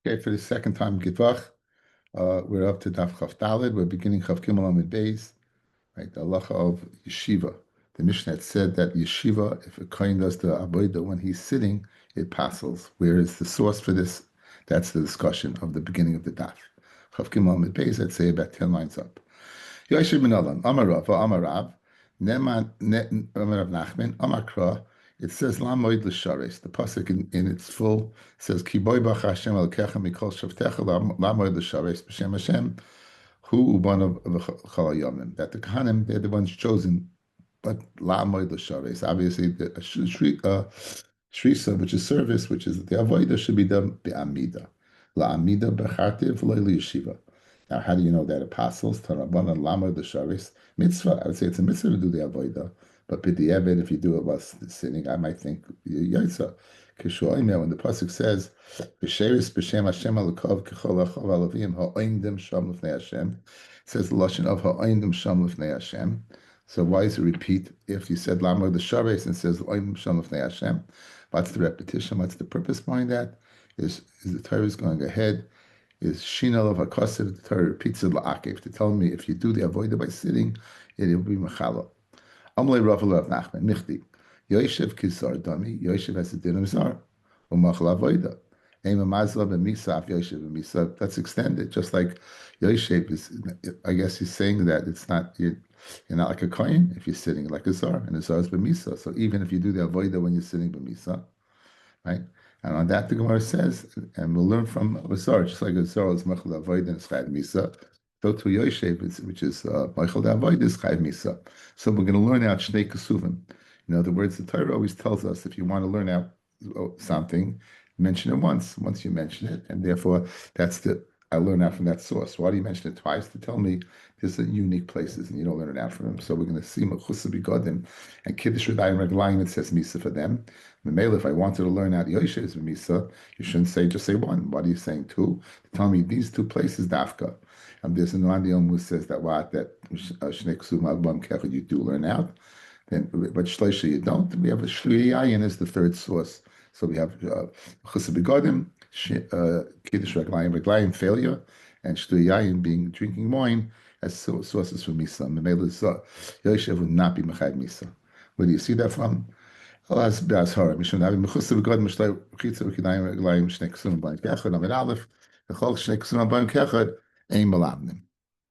Okay, for the second time, Givach, we're up to Daf Chav Daled. We're beginning Chav Gimel Amid Beis, right? The halacha of yeshiva. The Mishnah had said that yeshiva, if a kohen does the avodah when he's sitting, it passes. Where is the source for this? That's the discussion of the beginning of the Daf. Chav Gimel Amid Beis, I'd say about 10 lines up. Yoshev ben Alan, Amar Rav, Amar Rav, Amar Rav Nachman, Amar Kra. It says Lamoid l'shares. The pasuk in its full says Ki boy bach Hashem elkecha mikol shavtecha lamoid l'shares b'shem Hashem hu ubanav v'chol hayomim. That the Kohanim, they're the ones chosen, but Lamoid l'shares. Obviously, the shrisa, which is service, which is the avodah, should be done be'amida. La'amida b'chartiv v'loy yeshiva. Now, how do you know that apostles? Tarabanan Lamoid l'shares mitzvah. I would say it's a mitzvah to do the avodah. But b'di'evet, if you do it while sitting, I might think yaitza. Kishoyim, when the pasuk says, "B'sheris b'shem Hashem alukov k'chol achov alavim ha'oindim sham l'fnei Hashem," it says the lashon of ha'oindim sham l'fnei Hashem. So why is it repeat if you said Lamar the Shares and says ha'oindim sham l'fnei Hashem? What's the repetition? What's the purpose behind that? Is the Torah is going ahead? Is shinal of hakosiv? The Torah repeats it la'akev to tell me if you do the avodah by sitting, it will be mechala. Amle Rav Nachman Michti Yoshev Kisar Dami Yoshev has a din of zar Umachla Avoida Ema Mazla b'Misa Af Yoshev b'Misa. That's extended, just like Yoshev is. I guess he's saying that it's not you're not like a kohen if you're sitting like a zar, and a zar is b'Misa. So even if you do the Avoida when you're sitting b'Misa, right? And on that the Gemara says, and we'll learn from a zar, just like a zar is Machla Avoida and Chayv Misa. So to Yoshev, which is Michael Avoid is Chayv Misa. So we're going to learn out Shnei Kesuvim. In other words, the Torah always tells us if you want to learn out something, mention it once. Once you mention it, and therefore I learn out from that source. Why do you mention it twice? To tell me there's unique places and you don't learn it out from them. So we're going to see Mechusa Bigodim and Kiddush Redayim Reglayim. It says Misa for them. Memela, if I wanted to learn out Yoshev's Misa, you shouldn't just say one. Why are you saying two? To tell me these two places Dafka. And there's an Randiyom who says that Shnei Kesuvim Albam Kechad you do learn out. Then, but Shleisha you don't. We have a Shliyayin as the third source. So we have Mechusa Bigodim, Kiddush Reglayim failure, and Shliyayin being drinking wine as sources for Misa. Memela Yoshev would not be Mechad Misa. Where do you see that from? Alas, B'ashara. Mishum Navi Mechusa Bigodim Shlei Chitza Reglayim Shnei Kesuvim Albam Kechad Amid Aleph. The Chol Shnei Kesuvim Albam Kechad. Ein malamdim.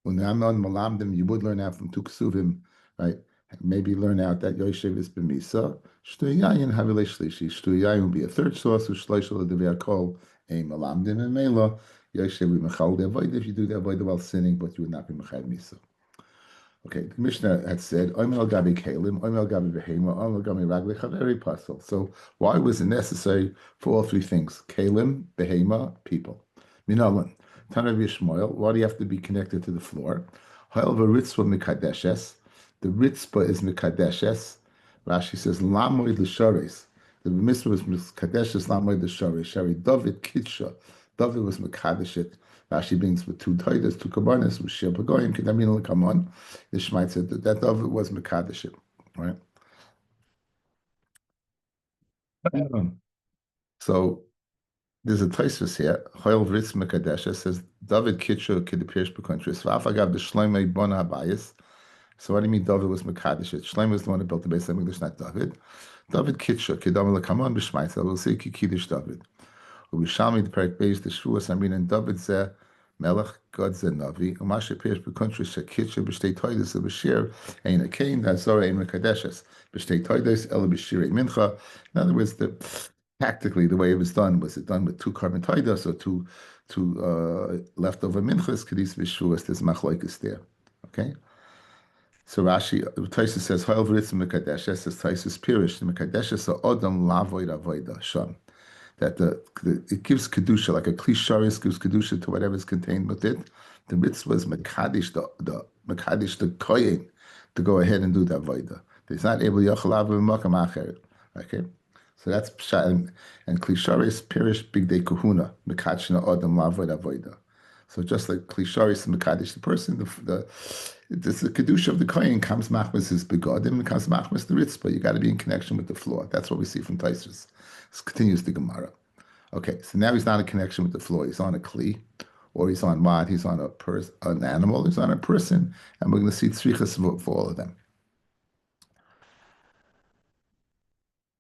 When I'm on malamdim, you would learn out from two kesuvim, right? Maybe learn out that Yoshev is b'misa. Shtuyayin havilei shlishi. Shtuyayin will be a third source. U'shleishal l'divei hakol ein malamdim and mela. Yoshev will be mechal the avodah if you do the avodah while sinning, but you would not be mechal misa. Okay, the Mishnah had said, Oimel gabi kalim, Oimel gabi behema, Oimel gabi ragli chaveri pasal. So why was it necessary for all three things? Kalim, behema, people. Minalan. Tanav Yishmael, why do you have to be connected to the floor? However, ritzvah mikadeshes. The ritzvah is mikadeshes. Rashi says, Lamoid l'shares. The mitzvah was mikadeshes, Lamoid l'shares. Shari David Kitsha. David was mikadeshet. Rashi brings with two taitas, two kabanas, with shir pagoyim, kedamin l'kamon. The Shemite said that David was mikadeshet. Right? So, there's a Tosfos here. Hoyel Vritz Mekadesh says David Kitcher Kiddush B'Kontris. V'afagav the Shlomo Bona Habayis. So what do you mean David was Mekadesh? Shlomo was the one who built the Beis Hamikdash, not David. David Kitcher Kidam L'Kamon B'Shmaitza. We'll say Kiddush David. Ubishalmi the Perek Beis the Shuas Amin and David Zeh Melech God Zeh Navi. Umashe Pirish B'Kontris Shekitcher B'Shtei Toides B'Shir Ein Akein that Zora Ein Mekadeshes B'Shtei Toides El B'Shir Mincha. In other words, tactically, the way it was done, was it done with two carbon taidas or two leftover minchas? Kedis v'shuas, there's machlokes there. Okay? So Rashi, Tosfos says, Hoyel v'ritz mekadesh, says Tosfos pirish, the mekadesh so odam lavoid avoida sham. That it gives kedusha, like a klisharis gives kedusha to whatever is contained with it. The mitzvah is mekadish, the mekadish, the koyin, to go ahead and do the avoida. He's not able to yachalav v'makam acheret. Okay? So that's pshat and klisharis pirish big day kahuna mekachna adam lavoid avoida. So just like klisharis mekadish the person, the kedusha of the kohen comes machmas his begodim, comes machmas the ritzvah. You got to be in connection with the floor. That's what we see from Tosfos. This continues the Gemara. Okay, so now he's not in connection with the floor. He's on a kli, or he's on what? He's on an animal. He's on a person, and we're going to see tzrichas for all of them.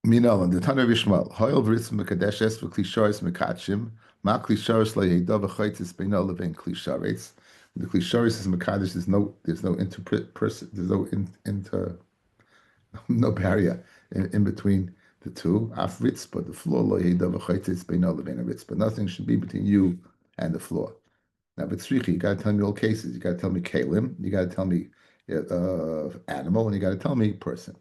Minol and the Tana Rishmal, Hoyel Vritz Mekadeshes v'Klisharis Mekachim, Ma Klisharis La Yedav v'Chaitis Beino Levin Klisharis. The Klisharis is Mekadesh. There's no there's no barrier in between the two. Af Ritz, but the floor Lo Yedav v'Chaitis Beino Levin Ritz, but nothing should be between you and the floor. Now, but Tzrichi, you got to tell me all cases. You got to tell me kalim. You got to tell me animal, and you got to tell me person.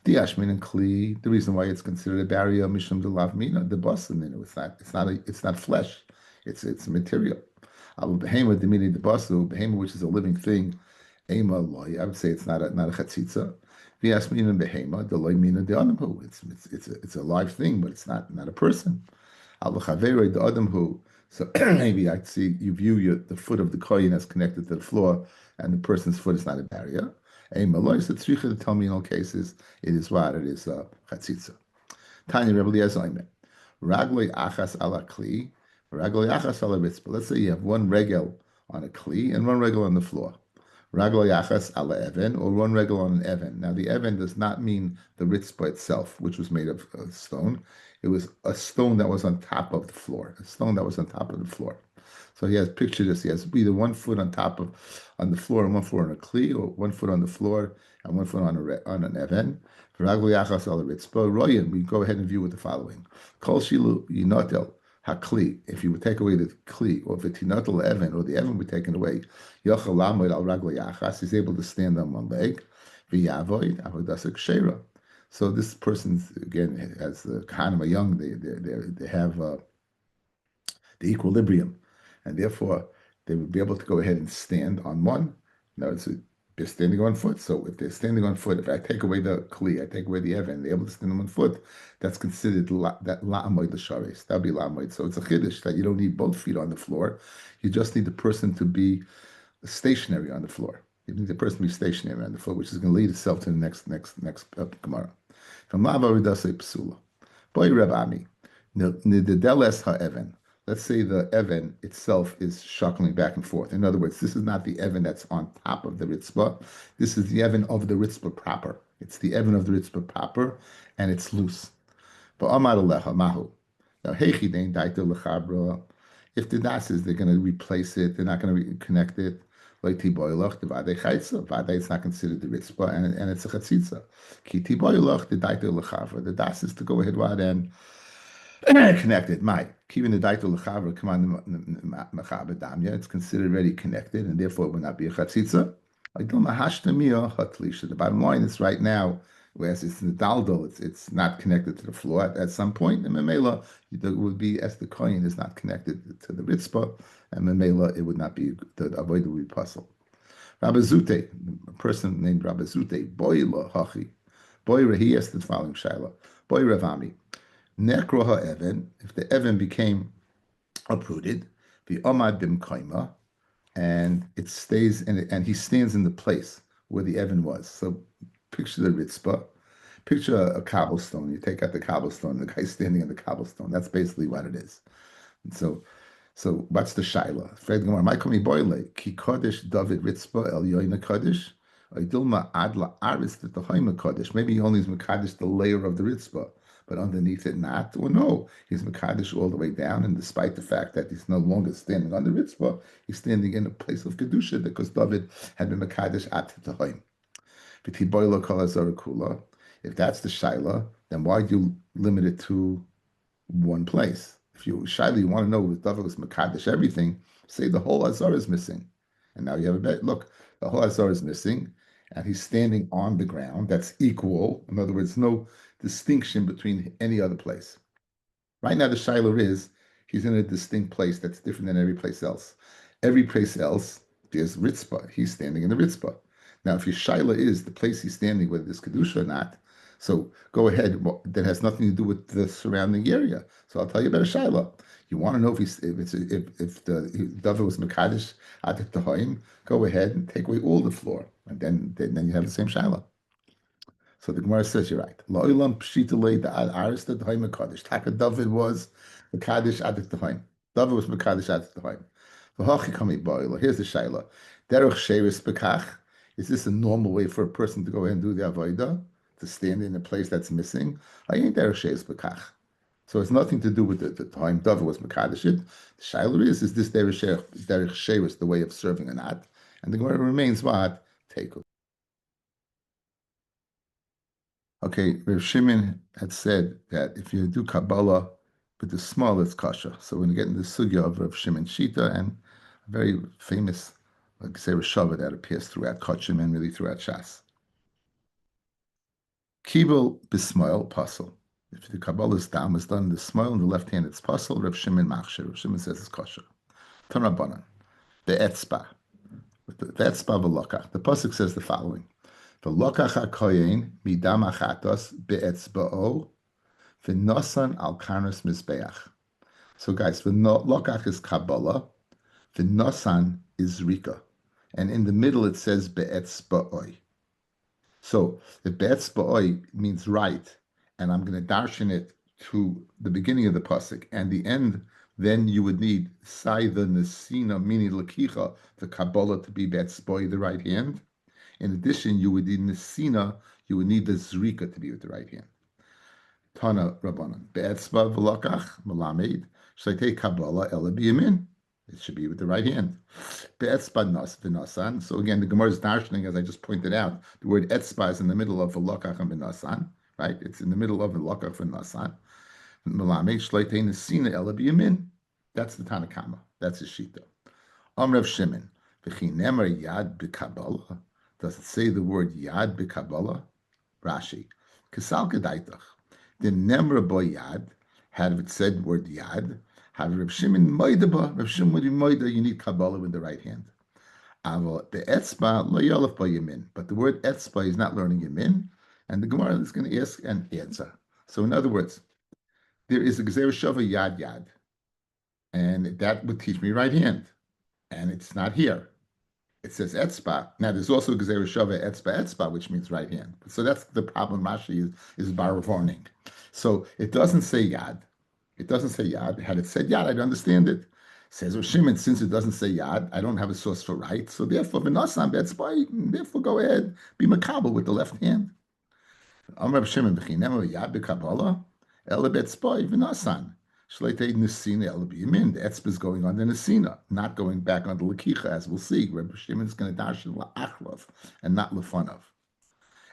The ashmin and kli, the reason why it's considered a barrier, mishum de lavmina, the basin in it. It's not flesh. It's material. Abu behema the meaning the basu, behema which is a living thing, ema loy. I would say it's not a chatzitza. The ashmin and behema, the loy mina the adamhu. It's a live thing, but it's not a person. Abu chaveri the adamhu. So maybe I see you view the foot of the kohen as connected to the floor, and the person's foot is not a barrier. A maloi tzricha to tell me in all cases it is what it is chatzitza. Tanya Rebbe Eliezer ragloi achas ala kli, ragloi achas ala ritzpa. Let's say you have one regel on a kli and one regel on the floor. Ragloi achas ala even, or one regel on an even. Now the even does not mean the ritzpa itself, which was made of stone. It was a stone that was on top of the floor. A stone that was on top of the floor. So he has pictured this. He has either one foot on the floor and one foot on a kli, or one foot on the floor and one foot on an even. We go ahead and view with the following: Kol shilu yinotel hakli. If you would take away the kli, or v'tinotel even, or the even would be taken away, yochel lamed al raglo yachas. He's able to stand on one leg. V'yavoid avodas kshera. So this person again, as the Kahanim are young, they have the equilibrium, and therefore they would be able to go ahead and stand on one. Now they're standing on foot. So if they're standing on foot, if I take away the kli, I take away the even, they're able to stand on one foot. That's considered that la'amoid l'sharis. That'll be la'amoid. So it's a chiddush that you don't need both feet on the floor. You just need the person to be stationary on the floor. You need the person to be stationary on the floor, which is going to lead itself to the next Gemara. From Lava Ridase Psula. Boy Rabbi, Nidedeles ha'even. Let's say the even itself is shuckling back and forth. In other words, this is not the even that's on top of the ritzpah. This is the even of the ritzpah proper. It's the even of the ritzpah proper, and it's loose. But Amar Alecha Mahu. Now, Hechi Dein Daito Lechabra. If the das is, they're going to replace it. They're not going to reconnect it. Like tiboylach, the vade chaytza. Vade is not considered the ritzpah, and it's a chatzitza. Ki tiboylach, the daito lechavra. The das is to go ahead and connected. My keeping the daito lechavra come on mechaber damya. It's considered already connected, and therefore it would not be a chatzitza. The bottom line is right now, whereas it's in the daldal, it's not connected to the floor. At some point, in Memela, it would be as the coin is not connected to the ritzpah, and Memela, it would not be, the avoid would be puzzle. Rabbi Zute, a person named Rabbi Zute, Boila Hachi, Boira, he asked the following Shaila, Boy Ravami, Nekroha Evan, if the Evan became uprooted, the Omad Bim Kaima, and it stays in it, and he stands in the place where the Evan was. So picture the ritzpah, picture a cobblestone. You take out the cobblestone, the guy's standing on the cobblestone. That's basically what it is. And so what's the shaila? Fred Gemara, my komi boile ki kodesh David ritzpah el yoina kodesh. Idilma adla aris the tohaima kodesh. Maybe he only is mekadesh the layer of the ritzpah, but underneath it not. Or no, he's mekadesh all the way down, and despite the fact that he's no longer standing on the ritzpah, he's standing in a place of kedusha because David had been mekadesh at the tohaim. If that's the shaila, then why do you limit it to one place? If you shaila, you want to know if David was mekadesh everything, say the whole azar is missing, and now you have a bet. Look, the whole azar is missing, and he's standing on the ground. That's equal. In other words, no distinction between any other place. Right now, the shaila is he's in a distinct place that's different than every place else. Every place else, there's ritzpah. He's standing in the ritzpah. Now, if your shaila is the place he's standing, whether there's kedusha or not, so go ahead. That has nothing to do with the surrounding area. So I'll tell you about a shaila. You want to know if the David was mekadesh at the tahim, go ahead and take away all the floor, and then you have the same shaila. So the Gemara says you're right. Lo'ilam pshitale the aris the David Kaddish. Taka David was the Kaddish adik Dahaim. David was Mekadosh adik Dahaim. V'hachi kami ba'ila. Here's the shaila. Derech sheris bekach. Is this a normal way for a person to go ahead and do the avodah? To stand in a place that's missing? I ain't derech sheris bekach. So it's nothing to do with the time David was Mekadosh it. The shaila is this derech sheris the way of serving or not? And the Gemara remains what? Take. Okay, Rav Shimon had said that if you do Kabbalah with the small, it's kasha. So we're going to get into the sugya of Rav Shimon Shita and a very famous, like say, Rashava that appears throughout Kachim and really throughout Shas. Kibel b'smail pasul. If the Kabbalah's dam is done in the smile in the left hand, it's pasul. Rav Shimon machshir. Rav Shimon says it's kasha. Tanabanan be'etzba. With the etzba v'lokach. The pasuk says the following. V'lokach hakoyin midam achatos be'etzba'o v'nosan al karnos mizbeach. So guys, v'lokach is Kabbalah, v'nosan is Rika. And in the middle it says be'etzba'oi. So the be'etzba'oi means right, and I'm going to darshan it to the beginning of the pasuk and the end. Then you would need sai the nesina, meaning lakicha, the Kabbalah to be be'etzba'oi, the right hand. In addition, you would need nesina, you would need the zrika to be with the right hand. Tana Rabbanan. Be'etzba v'lokach malamed. Shlitei Kabbalah ela biyamin. It should be with the right hand. Be'etzba nas v'nasan. So again, the Gemara is darshaning, as I just pointed out. The word etzba is in the middle of v'lokach and v'nasan, right? It's in the middle of v'lokach v'nasan. Malamed shlitei nesina ela biyamin. That's the Tanakama. That's the Shita. Amrav Shimon. V'chi nemer yad b'Kabbalah. Does it say the word yad b'Kabbalah? Rashi. Kesal kedaitach. The Nemra Boyad, had it said word Yad, have Reb Shimon Moidaba, Reb Shimon would be Moida, you need Kabbalah with the right hand. Avo the Etzba lo yolaf by Yamin. But the word Etzba is not learning Yamin, and the Gemara is going to ask and answer. So in other words, there is a Gzeir Shava Yad Yad, and that would teach me right hand, and it's not here. It says etzba. Now there's also Gezer Shava etzba, which means right hand. So that's the problem Rashi is warning. So it doesn't say yad. It doesn't say yad. Had it said yad, I'd understand it. Says Shimon, since it doesn't say yad, I don't have a source for right. So therefore, v'nasan be'etzba, therefore go ahead, be makabel with the left hand. Amar Shimon b'chinema yad b'kabbalah, ela be'etzba v'nasan. Shleitei nesina el b'yamin. The etzba is going on the nesina, not going back on the lakicha, as we'll see. Rabbi Shimon is going to dash la'achlav and not lefanav.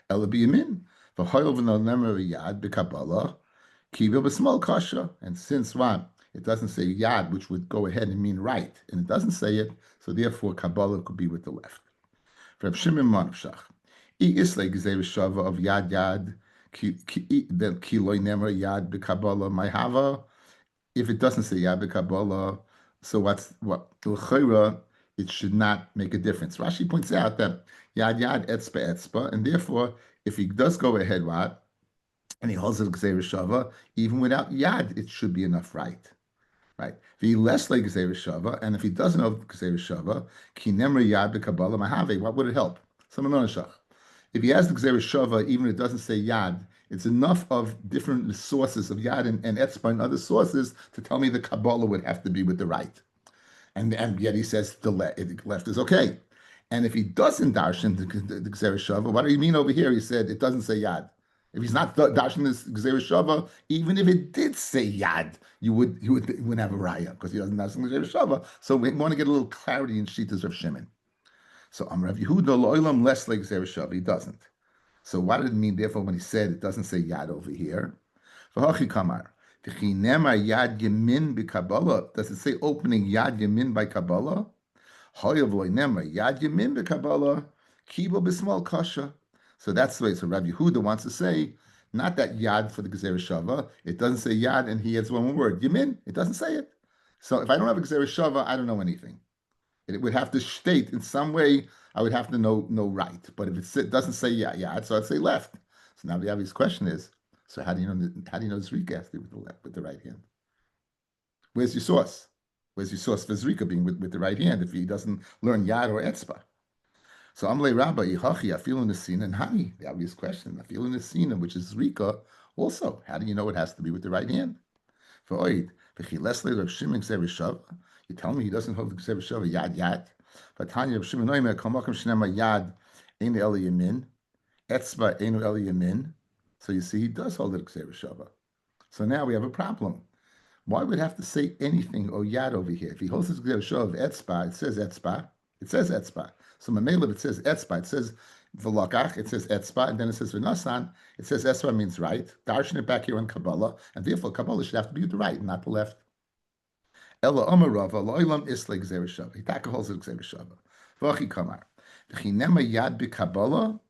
El b'yamin. V'hoyel v'nolemer yad b'kabbalah kiva b'smal kasha. And since what? It doesn't say yad, which would go ahead and mean right, and it doesn't say it, so therefore Kabbalah could be with the left. Rabbi Shimon Manavshach. Islay gzeir shava of yad yad then kiloi nemer yad b'kabbalah mayhava. If it doesn't say Yad Kabbalah, so what? L'chayra, it should not make a difference. Rashi points out that Yad Yad Etzba, and therefore, if he does go ahead, what? And he holds it Gzeir Shava, even without Yad, it should be enough right. Right? If less like Gzeir Shava, and if he doesn't know Gzeir Shava, Ki Nemra Yad Kabbalah Mahave, what would it help? If he has the Gzeir Shava, even if it doesn't say Yad, it's enough of different sources of Yad and Etzba and other sources to tell me the Kabbalah would have to be with the right. And yet he says the left is okay. And if he doesn't darshan the Gzeir Shava, what do you mean over here? He said it doesn't say Yad. If he's not darshan this Gzeir Shava, even if it did say Yad, you wouldn't have a raya because he doesn't darshan Gzeir Shava. So we want to get a little clarity in Shitas of Shimon. So Rav Yehuda lo'olam less like Gzeir Shava, he doesn't. So what did it mean, therefore, when he said it doesn't say Yad over here? V'hachi kamar, v'chinema Yad Yamin b'Kabbalah. Does it say opening Yad Yamin by Kabbalah? Hoyav lo'inema Yad Yamin b'Kabbalah, kibo b'smal kasha. So that's the way. So Rabbi Yehuda wants to say, not that Yad for the Gezer Shava. It doesn't say Yad, and he adds one more word. Yamin, it doesn't say it. So if I don't have a Gezer Shava, I don't know anything. It would have to state in some way. I would have to know right. But if it doesn't say Yad, so I'd say left. So now the obvious question is: so how do you know Zrika has to be with the right hand? Where's your source? Where's your source for Zrika being with the right hand if he doesn't learn Yad or Etzba? So Amle Rabbi Yihachi Afilu Nesina and Hani. The obvious question, Afilu Nesina, which is Rika, also. How do you know it has to be with the right hand? For Oid, V'chilesle Rav Shimon Gzerishava. You tell me he doesn't hold the Gzerishava Yad Yad. But Tanya Rav Shimon Oimer Kamakim Shnema Yad Ein El Yamin Etzba Ein El Yamin. So you see, he does hold the Gzerishava. So now we have a problem. Why would it have to say anything or yad over here? If he holds his show of etzba, it says etzba. It says etzba. So mamelev, it says etzba. It says v'lakach. It says etzba, and then it says v'nasan. It says etzba means right. Darshan it back here in Kabbalah, and therefore Kabbalah should have to be the right, not the left. Ella omarava lo'ilam isle gzerishava. He taka holds it gzerishava. V'achi kamar. V'chinema yad b'Kabbalah.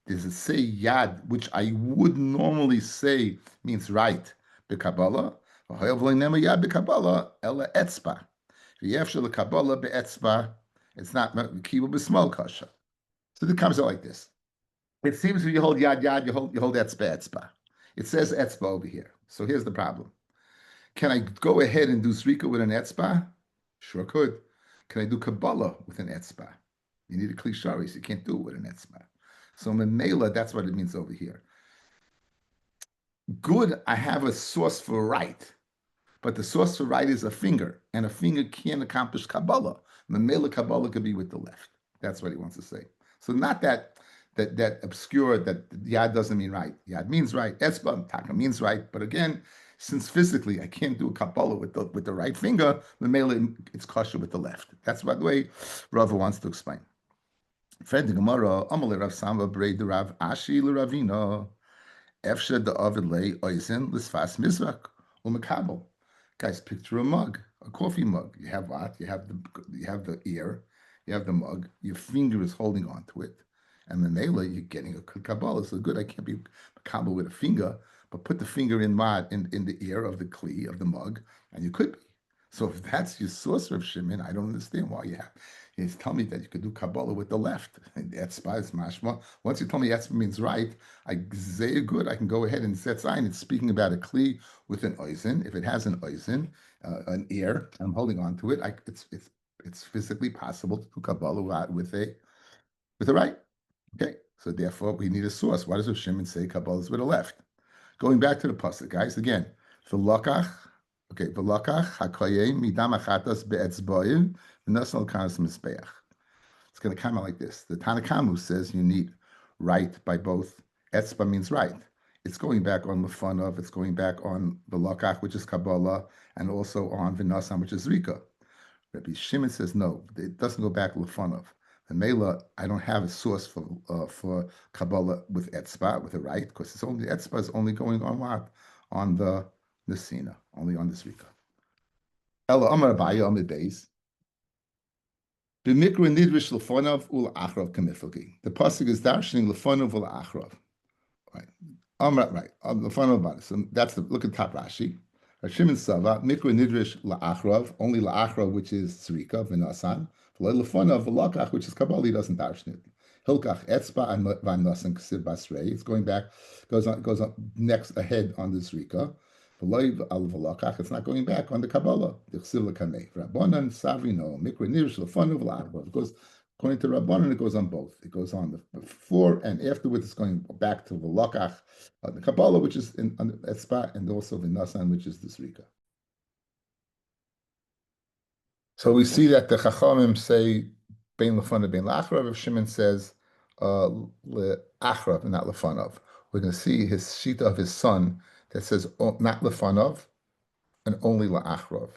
Does it say yad, which I would normally say means right, b'Kabbalah? It's not kibu b'smal kasha. So it comes out like this. It seems when you hold yad yad, you hold etzba. It says etzba over here. So here's the problem. Can I go ahead and do zrika with an etzba? Sure could. Can I do Kabbalah with an etzba? You need a klisharis. You can't do it with an etzba. So memela, that's what it means over here. Good, I have a source for right. But the source for right is a finger, and a finger can't accomplish Kabbalah. Mamela Kabbalah could be with the left. That's what he wants to say. So not that obscure that Yad doesn't mean right. Yad means right. Etzba Taka means right. But again, since physically I can't do a Kabbalah with the right finger, Mamela it's kosher with the left. That's by the way Rava wants to explain. Fred the Gemara, Amalei Rav Samba Brei Rav Ashi L'Ravina, Efshe the Ovid Lei Oizen L'Sfas Mizrak U'Mekabel. Guys, picture a mug, a coffee mug. You have what? You have the ear, you have the mug. Your finger is holding onto it, and then you're getting a kabbalah. So good, I can't be kabbalah with a finger, but put the finger in the ear of the kli of the mug, and you could be. So if that's your source of Shimon, I don't understand why you have. He's telling me that you could do Kabbalah with the left. Etzba is mashma. Once you tell me Etzba means right, I say good. I can go ahead and set sign. It's speaking about a kli with an oizen. If it has an oizen, an ear, I'm holding on to it. It's physically possible to do Kabbalah with a right. Okay, so therefore we need a source. Why does Rav Shimon say Kabbalah is with the left? Going back to the pasuk, guys. Again, v'lakach. Okay, v'lakach hakoyim midam achatas be'etzboim v'nosal kanas mizbeach. It's going to come out like this. The Tanakamu says you need right by both. Etzba means right. It's going back on lefanov. It's going back on v'lakach, which is Kabbalah, and also on v'nosam, which is Rika. Rabbi Shimon says no. It doesn't go back lefanov. The Mela, I don't have a source for Kabbalah with etzba, with the right, because it's only etzba is only going on what? On the Nesina, only on this Rika. Ella Amar Abaya Amid Beis. B'mikra nidrish lefonov ul achrav kamiflagi. The pasuk is darshaning lefonov ul achrav. Right. Amar right. Lefonov about it. So that's the look at top Rashi. Shimon Sava mikra nidrish laachrav, only laachrav, which is tzrika v'nasan. Lefonov v'lakach, which is Kabbalah, he doesn't darshan it. Hilkach etzba and v'nasan ksiv basrei. It's going back, goes on next ahead on the tzrika. It's not going back on the Kabbalah. Rabbanan Savino, Mikra Nirish Lefonov L'Achrav. It goes according to Rabbanan, it goes on both. It goes on before and afterwards. It's going back to the the Kabbalah, which is on the Etzba, and also the Nasan, which is the Srika. So we see that the Chachamim say Bein Lefonov, Bein L'Achrav. If Shimon says L'Achrav and not Lefonov, we're going to see his shita of his son that says not lefanov and only leachrav,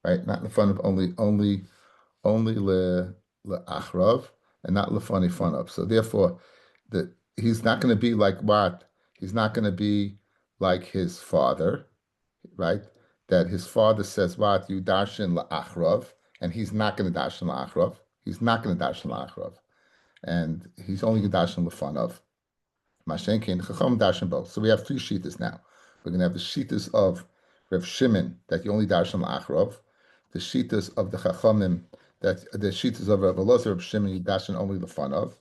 right? Not lefanov, only leachrav and not lefani fanov. So therefore, he's not going to be like what? He's not going to be like his father, right? That his father says what? You darshan leachrav, and he's not going to darshan leachrav. He's not going to darshan leachrav, and he's only going to darshan lefanov. Mashenkin chacham darshan both. So we have three shitas now. We're going to have the shitas of Rav Shimon that you only darshan la'achrav, the shitas of the Chachamim that the shitas of Rav Elazar Rav Shimon you darshan only lefanov,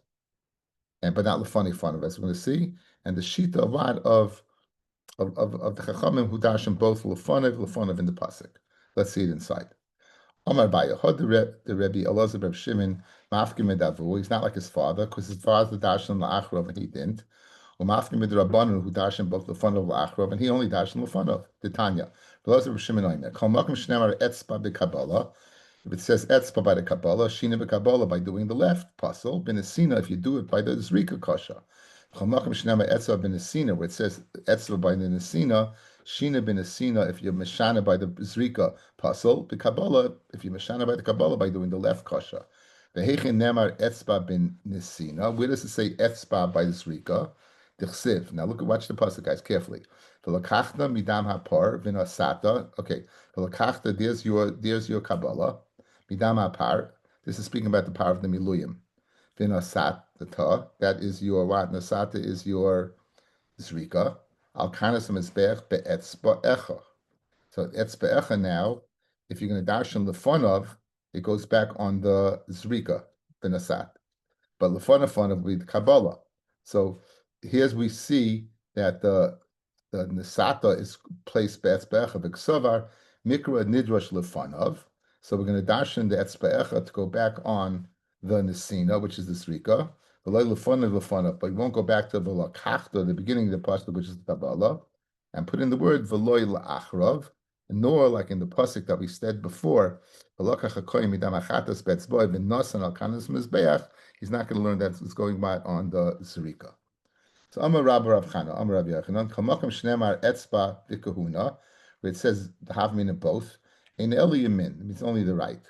but not lefani fanav, as we're going to see, and the shita of what of the Chachamim who darshan both lefanov in the pasuk. Let's see it inside. Amar Baya, the Rebbe Elazar Reb Shimon, Mafkim Medavu. He's not like his father, because his father darshan la'achrov and he didn't. Or Mafkim Medrabbanan, who darshan both the fun of la'achrov and he only darshan the fun of the Tanya. Elazar Reb Shimon Oimer. Kol Makom Shnemar Etzba B'Kabbalah. If it says etzba by the Kabbalah, shina b'Kabbalah by doing the left puzzle, benesina if you do it by the zrika kasha. Chamakim shnema etzba benesina, where it says etzba by the nesina, shina benesina if you're meshana by the zrika puzzle, b'Kabbalah if you're meshana by the Kabbalah by doing the left kasha. The hechin nemar etzba ben nesina. Where does it say etzba by the zrika? Dichsiv. Now watch the puzzle, guys, carefully. V'lakachta midam hapar v'nasata. Okay, v'lakachta. There's your Kabbalah. Midam apar. This is speaking about the power of the miluyim. Vinasat, the ta. That is your what? Nasata is your zrika. Al kanas mizbech be'etzba echa. So etzba echa now, if you're going to darshan lefonov, it goes back on the zrika, the nasat. But lefonov will be the Kabbalah. So here's we see that the nesata is placed be'etzba echa v'ksovar mikra nidrash lefonov. So we're going to darshan the etzba'echa to go back on the nesina, which is the srika. But we won't go back to the lakachta, the beginning of the pasuk, which is the Kabbalah, and put in the word v'loy la'achrav, nor like in the pasuk that we said before, he's not going to learn that it's going by on the srika. So Amar Rabbi Rav Chana, Amar Rabbi Yochanan, Kamakam Shnemar Etzba V'Kahuna, where it says the half mean of both. In Eli Yamin, it means only the right.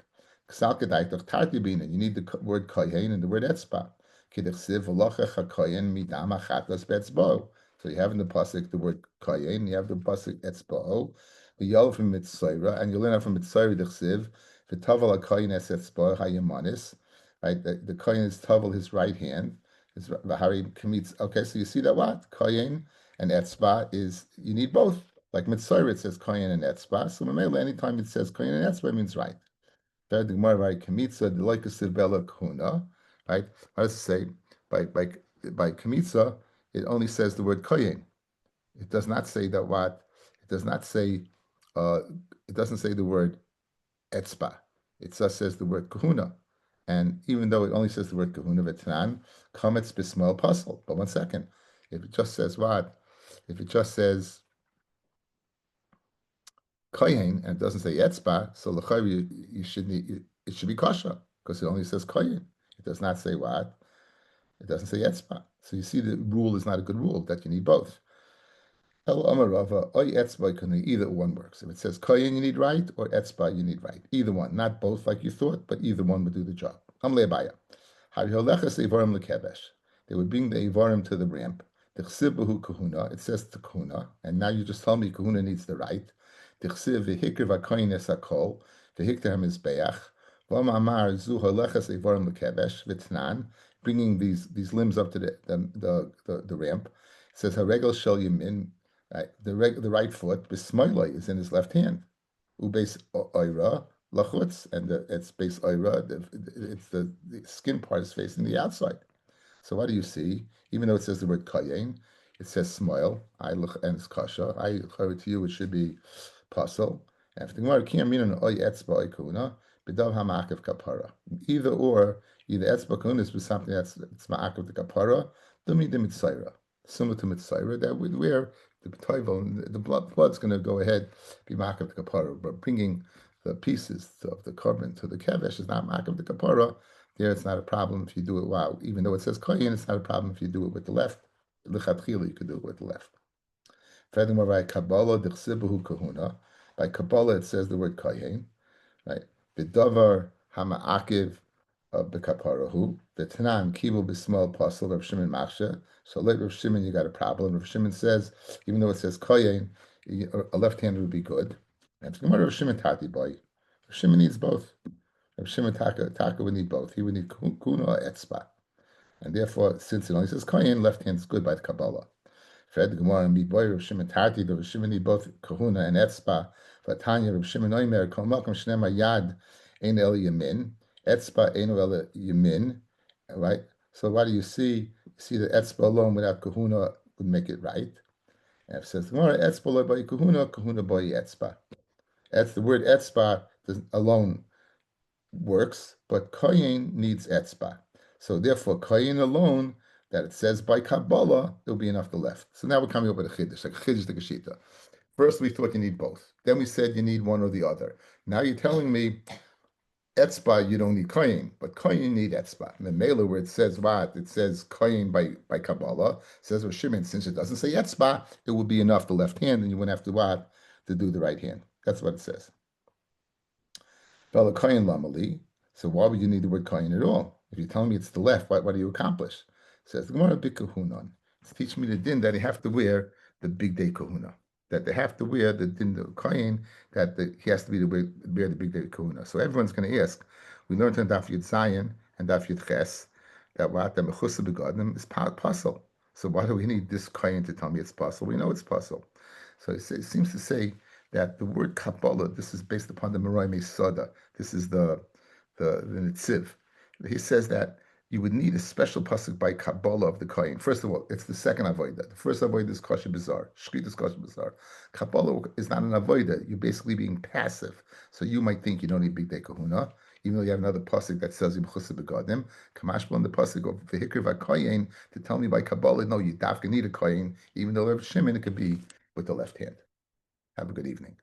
Ksal Kedaitach Tarti Bina, you need the word Kohen and the word Etzba. Kidechsiv V'Lochech HaKohen Midam HaChatas Betzbo. So you have in the pasuk the word Kohen, you have the pasuk Etzbo. V'Yol from Mitzayra, and you learn out from Mitzayra Dechsiv V'Taval HaKohen Es Etzbo HaYamanis. Right, the Kohen is Taval his right hand. Is Bahari commits. Okay, so you see that what? Kohen and Etzba is, you need both. Like Mitzvah, it says Kohen and Etzba. So anytime it says Kohen and Etzba, it means right. Third, the Gemara, right? Kamitza, the Loikasiv Bella Kuna. Right? How does it say? By Kamitza, it only says the word Kohen. It does not say that what? It does not say, it doesn't say the word Etzba. It just says the word Kahuna. And even though it only says the word kahuna v'tanan, kametz b'smal puzzle. But one second, if it just says what? If it just says kohen and it doesn't say etzba, so l'chayv you should need, it should be kosher because it only says kohen. It does not say what? It doesn't say etzba. So you see the rule is not a good rule that you need both. Either one works. If it says kohen, you need right, or etzba, you need right. Either one, not both like you thought, but either one would do the job. They would bring the ivarim to the ramp. It says to kahuna, and now you just tell me kahuna needs the right. Bringing these limbs up to the ramp. It says haregel shel yamin. Right. The right foot, bismailai, is in his left hand. Ubeis oira lachutz, and it's base oira. It's the skin part is facing the outside. So what do you see? Even though it says the word kayin, it says smile. I look and it's kasha. I to you. It should be puzzle. And if the Gemara can't mean an oy etzba ikuna, bedav hamakiv kapara. Either etzba kuna is something that's ma'akiv the kapara. Dumi the mitzayra. Similar to mitzayra, that where the blood's going to go ahead, be makav the kapara, but bringing the pieces of the korban to the kevesh is not makav the kapara. There, it's not a problem if you do it. Wow, even though it says koyin, it's not a problem if you do it with the left. Lechatchila, you could do it with the left. Furthermore, by Kabbalah, dichsibuhu kahuna. By Kabbalah, it says the word koyin, right? B'davar hama'akiv b'kaparahu. V'tanan kibu b'smal pasal Rav Shimon machshe. So like Rav Shimon, you got a problem. Rav Shimon says, even though it says koyin, a left hand would be good. And Rav Shimon tati boy. Rav Shimon needs both. Rav Shimon taka would need both. He would need kuna or etzba. And therefore, since it only says koyin, left hand is good by the Kabbalah. Fred the Gemara and boy Rav Shimon tati, but Rav Shimon need both kahuna and etzba. Vatanya Rav Shimon oimer kol makom shnema yad ein el yamin, etzba ein el yamin, right? So what do you see? You see that etzba alone without kahuna would make it right. And it says Gemara etzba by kahuna, kahuna by etzba. That's the word etzba alone works, but koyin needs etzba. So therefore, koyin alone, that it says by Kabbalah, it'll be enough to left. So now we're coming up with a chiddush, like a chiddush the Geshita. First, we thought you need both. Then we said you need one or the other. Now you're telling me etzba, you don't need koyin, but koyin you need etzba. And the mailer where it says what? It says koyin by Kabbalah. It says with Shimon, since it doesn't say etzba, it would be enough the left hand, and you wouldn't have to what? To do the right hand. That's what it says. Bala koyin lamali. So why would you need the word koyin at all? If you're telling me it's the left, what do you accomplish? It says the Gemara big kahunan. It's teaching me the din that they have to wear the big day kahuna. That they have to wear the din the koyin, that he has to be wear the big day kahuna. So everyone's going to ask. We learned in Daf Yud Zayin and Daf Yud Ches that what the mechusa begadim is puzzle. So why do we need this koyin to tell me it's puzzle? We know it's puzzle. So it seems to say that the word Kabbalah, this is based upon the Meray Mesada. This is the Nitziv. He says that you would need a special pasuk by Kabbalah of the Kohen. First of all, it's the second avodah. The first avodah is kosher bizarre. Shchit is kosher bizarre. Kabbalah is not an avodah. You're basically being passive. So you might think you don't need big day kahuna, even though you have another pasuk that says Yibchusa begadim. Kamashbon the pasuk of vehikriv kohen to tell me by Kabbalah, no, you dafka need a kohen, even though Shimon it could be with the left hand. Have a good evening.